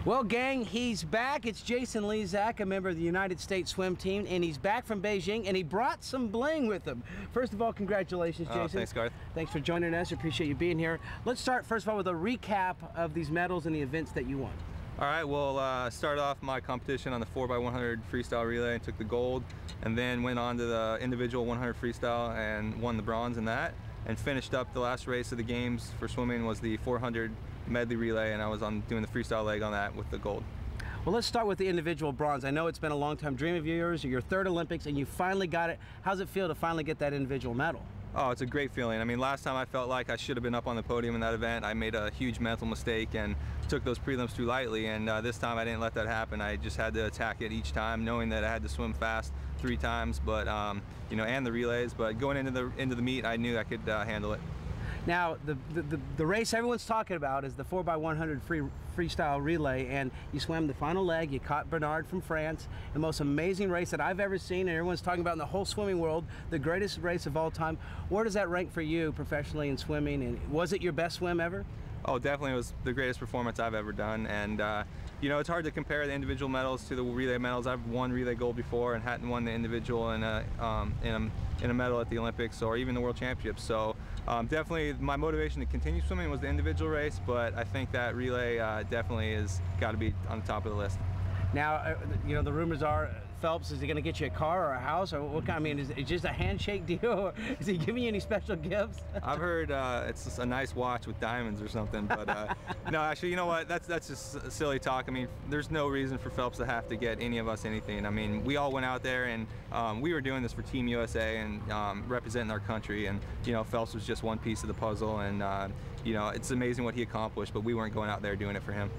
Well, gang, he's back. It's Jason Lezak, a member of the United States swim team, and he's back from Beijing, and he brought some bling with him. First of all, congratulations, Jason. Thanks, Garth. Thanks for joining us. Appreciate you being here. Let's start, first of all, with a recap of these medals and the events that you won. All right, well, started off my competition on the 4x100 freestyle relay and took the gold, and then went on to the individual 100 freestyle and won the bronze in that, and finished up the last race of the games for swimming was the 400 medley relay, and I was doing the freestyle leg on that with the gold. Well, let's start with the individual bronze. I know it's been a long time dream of yours, your third Olympics, and you finally got it. How's it feel to finally get that individual medal? Oh, it's a great feeling. I mean, last time I felt like I should have been up on the podium in that event. I made a huge mental mistake and took those prelims too lightly, and this time I didn't let that happen. I just had to attack it each time, knowing that I had to swim fast 3 times, but you know, and the relays. But going into the meet, I knew I could handle it. Now, the race everyone's talking about is the 4x100 freestyle relay, and you swam the final leg. You caught Bernard from France, the most amazing race that I've ever seen, and everyone's talking about in the whole swimming world, the greatest race of all time. Where does that rank for you professionally in swimming, and was it your best swim ever? Oh, definitely. It was the greatest performance I've ever done, and you know, it's hard to compare the individual medals to the relay medals. I've won relay gold before and hadn't won the individual in a medal at the Olympics or even the World Championships. So definitely my motivation to continue swimming was the individual race, but I think that relay definitely has got to be on the top of the list. Now, you know, the rumors are Phelps, is he going to get you a car or a house, or what kind? I mean, is it just a handshake deal, or is he giving you any special gifts? I've heard it's just a nice watch with diamonds or something, but no, actually, you know what? That's just silly talk. I mean, there's no reason for Phelps to have to get any of us anything. I mean, we all went out there and we were doing this for Team USA and representing our country, and you know, Phelps was just one piece of the puzzle, and you know, it's amazing what he accomplished, but we weren't going out there doing it for him.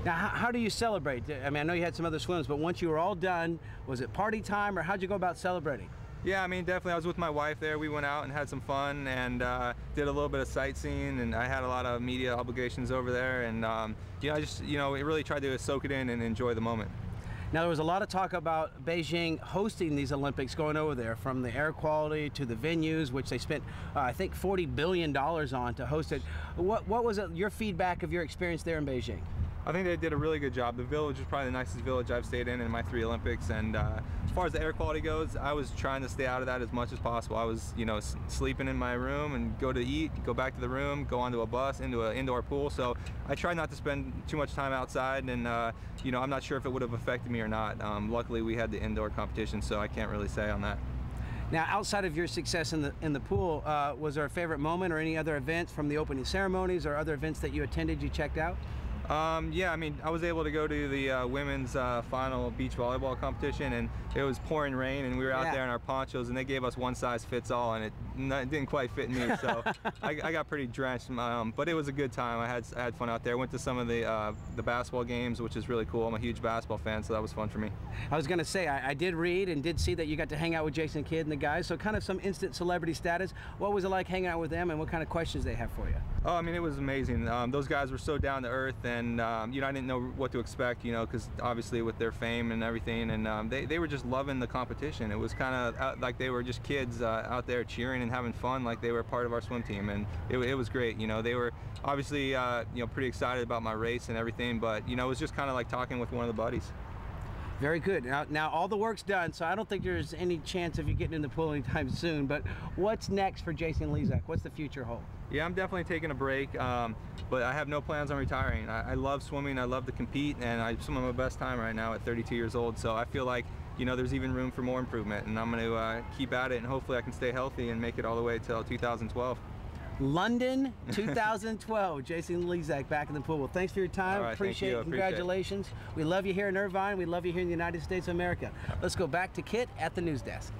Now, how do you celebrate? I mean, I know you had some other swims, but once you were all done, was it party time, or how'd you go about celebrating? Yeah, I mean, definitely I was with my wife there. We went out and had some fun and did a little bit of sightseeing, and I had a lot of media obligations over there, and you know, I just, you know, we really tried to soak it in and enjoy the moment. Now, there was a lot of talk about Beijing hosting these Olympics, going over there, from the air quality to the venues, which they spent, I think, $40 billion on to host it. What was your feedback of your experience there in Beijing? I think they did a really good job. The village was probably the nicest village I've stayed in my 3 Olympics, and as far as the air quality goes, I was trying to stay out of that as much as possible. I was, you know, sleeping in my room and go to eat, go back to the room, go onto a bus, into an indoor pool, so I tried not to spend too much time outside, and you know, I'm not sure if it would have affected me or not. Luckily, we had the indoor competition, so I can't really say on that. Now, outside of your success in the pool, was there a favorite moment or any other events from the opening ceremonies or other events that you attended, you checked out? Yeah, I mean, I was able to go to the women's final beach volleyball competition, and it was pouring rain, and we were out there in our ponchos, and they gave us one size fits all, and it didn't quite fit me, so I got pretty drenched, but it was a good time. I had fun out there. Went to some of the basketball games, which is really cool. I'm a huge basketball fan, so that was fun for me. I was going to say, I did read and did see that you got to hang out with Jason Kidd and the guys, so kind of some instant celebrity status. What was it like hanging out with them, and what kind of questions they have for you? Oh, I mean, it was amazing. Those guys were so down to earth, and you know, I didn't know what to expect, you know, because obviously with their fame and everything, and they were just loving the competition. It was kind of like they were just kids out there cheering and having fun, like they were part of our swim team, and it was great. You know, they were obviously you know, pretty excited about my race and everything, but you know, it was just kind of like talking with one of the buddies. Very good. Now all the work's done, so I don't think there's any chance of you getting in the pool anytime soon, but what's next for Jason Lezak? What's the future hold? Yeah, I'm definitely taking a break, but I have no plans on retiring. I love swimming, I love to compete, and I swim at my best time right now at 32 years old, so I feel like, you know, there's even room for more improvement, and I'm going to keep at it, and hopefully I can stay healthy and make it all the way till 2012. London 2012, Jason Lezak back in the pool. Well, thanks for your time. All right, appreciate it. Congratulations. We love you here in Irvine. We love you here in the United States of America. Let's go back to Kit at the news desk.